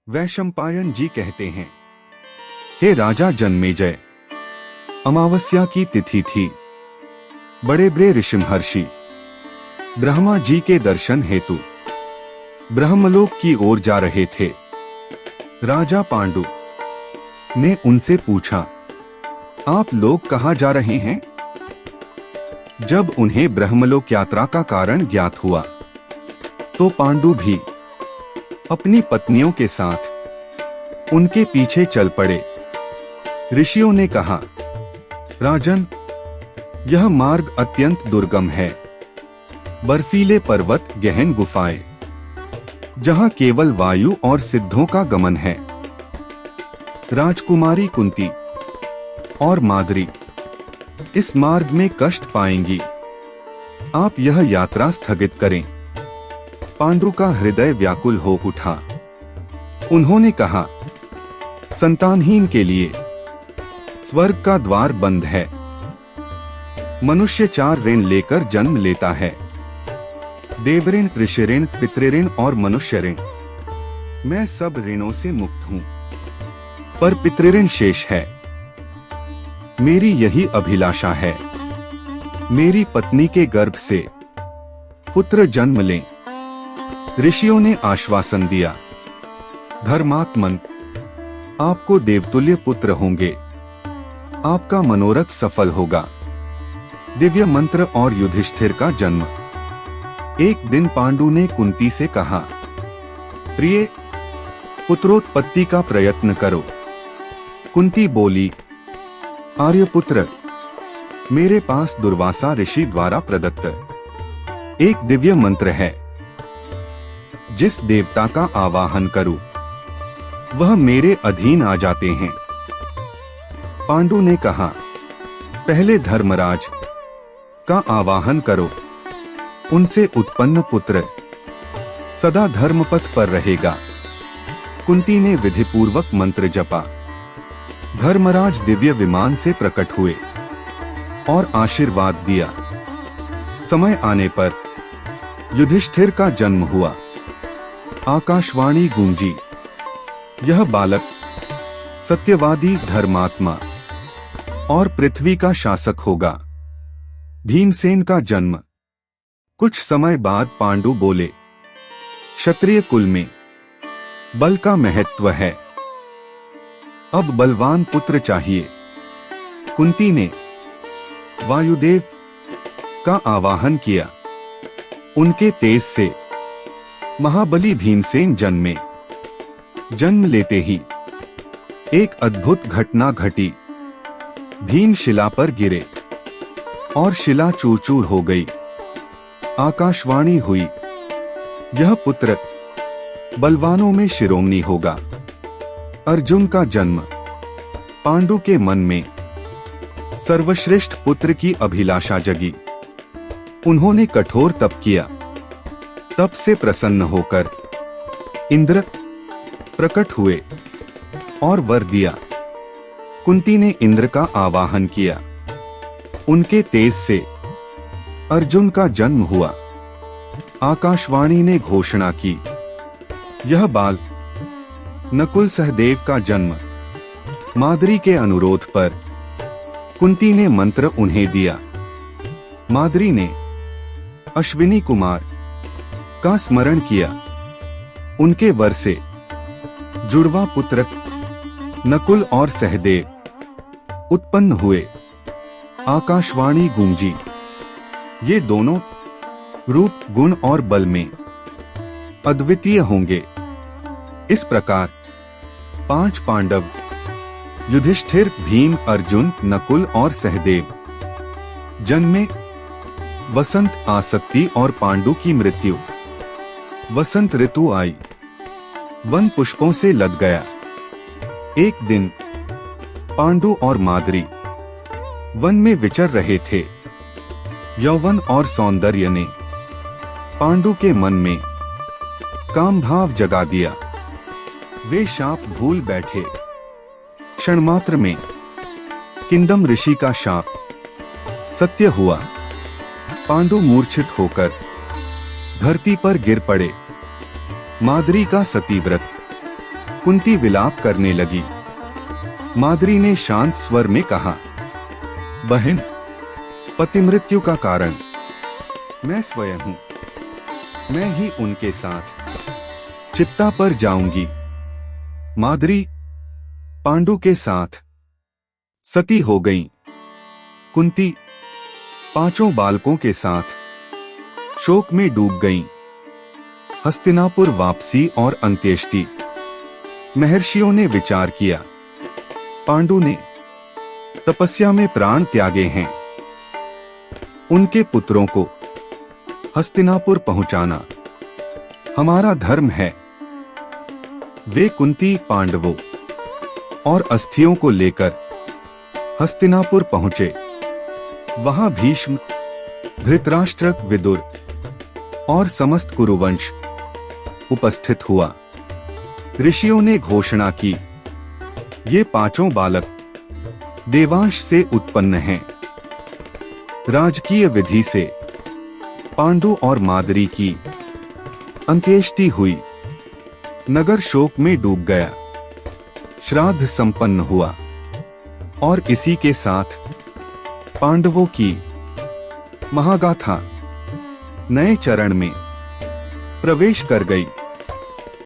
वैशंपायन जी कहते हैं, हे राजा जन्मेजय, अमावस्या की तिथि थी। बड़े बड़े ऋषिमहर्षि ब्रह्मा जी के दर्शन हेतु ब्रह्मलोक की ओर जा रहे थे। राजा पांडु ने उनसे पूछा, आप लोग कहाँ जा रहे हैं? जब उन्हें ब्रह्मलोक यात्रा का कारण ज्ञात हुआ तो पांडु भी अपनी पत्नियों के साथ उनके पीछे चल पड़े। ऋषियों ने कहा, राजन, यह मार्ग अत्यंत दुर्गम है। बर्फीले पर्वत, गहन गुफाएं, जहां केवल वायु और सिद्धों का गमन है। राजकुमारी कुंती और माद्री इस मार्ग में कष्ट पाएंगी। आप यह यात्रा स्थगित करें। पांडु का हृदय व्याकुल हो उठा। उन्होंने कहा, संतानहीन के लिए स्वर्ग का द्वार बंद है। मनुष्य 4 ऋण लेकर जन्म लेता है, देवऋण, ऋषिऋण, पितृऋण और मनुष्य ऋण। मैं सब ऋणों से मुक्त हूं, पर पितृऋण शेष है। मेरी यही अभिलाषा है, मेरी पत्नी के गर्भ से पुत्र जन्म लें। ऋषियों ने आश्वासन दिया, धर्मात्मन, आपको देवतुल्य पुत्र होंगे। आपका मनोरथ सफल होगा। दिव्य मंत्र और युधिष्ठिर का जन्म। एक दिन पांडु ने कुंती से कहा, प्रिय, पुत्रोत्पत्ति का प्रयत्न करो। कुंती बोली, आर्यपुत्र, मेरे पास दुर्वासा ऋषि द्वारा प्रदत्त एक दिव्य मंत्र है। जिस देवता का आवाहन करूं, वह मेरे अधीन आ जाते हैं। पांडु ने कहा, पहले धर्मराज का आवाहन करो। उनसे उत्पन्न पुत्र सदा धर्मपथ पर रहेगा। कुंती ने विधिपूर्वक मंत्र जपा। धर्मराज दिव्य विमान से प्रकट हुए और आशीर्वाद दिया। समय आने पर युधिष्ठिर का जन्म हुआ। आकाशवाणी गूंजी, यह बालक सत्यवादी, धर्मात्मा और पृथ्वी का शासक होगा। भीमसेन का जन्म। कुछ समय बाद पांडु बोले, क्षत्रिय कुल में बल का महत्व है। अब बलवान पुत्र चाहिए। कुंती ने वायुदेव का आवाहन किया। उनके तेज से महाबली भीमसेन जन्मे। जन्म लेते ही एक अद्भुत घटना घटी। भीम शिला पर गिरे और शिला चूर चूर हो गई। आकाशवाणी हुई, यह पुत्र बलवानों में शिरोमणि होगा। अर्जुन का जन्म। पांडु के मन में सर्वश्रेष्ठ पुत्र की अभिलाषा जगी। उन्होंने कठोर तप किया। तप से प्रसन्न होकर इंद्र प्रकट हुए और वर दिया। कुंती ने इंद्र का आवाहन किया। उनके तेज से अर्जुन का जन्म हुआ। आकाशवाणी ने घोषणा की, यह बाल नकुल सहदेव का जन्म। माद्री के अनुरोध पर कुंती ने मंत्र उन्हें दिया। माद्री ने अश्विनी कुमार का स्मरण किया। उनके वर से जुड़वा पुत्र नकुल और सहदेव उत्पन्न हुए। आकाशवाणी गूंजी, ये दोनों रूप, गुण और बल में अद्वितीय होंगे। इस प्रकार 5 पांडव युधिष्ठिर, भीम, अर्जुन, नकुल और सहदेव जन्मे। वसंत आसक्ति और पांडु की मृत्यु। वसंत ऋतु आई। वन पुष्पों से लद गया। एक दिन पांडु और माद्री वन में विचर रहे थे। यौवन और सौंदर्य ने पांडु के मन में काम भाव जगा दिया। वे शाप भूल बैठे। क्षण मात्र में किंदम ऋषि का शाप सत्य हुआ। पांडु मूर्छित होकर धरती पर गिर पड़े। माद्री का सतीव्रत कुंती विलाप करने लगी। माद्री ने शांत स्वर में कहा, बहन, पति मृत्यु का कारण मैं स्वयं हूं। मैं ही उनके साथ चित्ता पर जाऊंगी। माद्री पांडु के साथ सती हो गई। कुंती पांचों बालकों के साथ शोक में डूब गईं। हस्तिनापुर वापसी और अंत्येष्टि। महर्षियों ने विचार किया। पांडु ने तपस्या में प्राण त्यागे हैं। उनके पुत्रों को हस्तिनापुर पहुंचाना हमारा धर्म है। वे कुंती पांडवों और अस्थियों को लेकर हस्तिनापुर पहुंचे। वहां भीष्म, धृतराष्ट्र, विदुर और समस्त कुरुवंश उपस्थित हुआ। ऋषियों ने घोषणा की, ये पांचों बालक देवांश से उत्पन्न हैं। राजकीय विधि से पांडु और माद्री की अंत्येष्टि हुई। नगर शोक में डूब गया। श्राद्ध संपन्न हुआ और इसी के साथ पांडवों की महागाथा नए चरण में प्रवेश कर गई।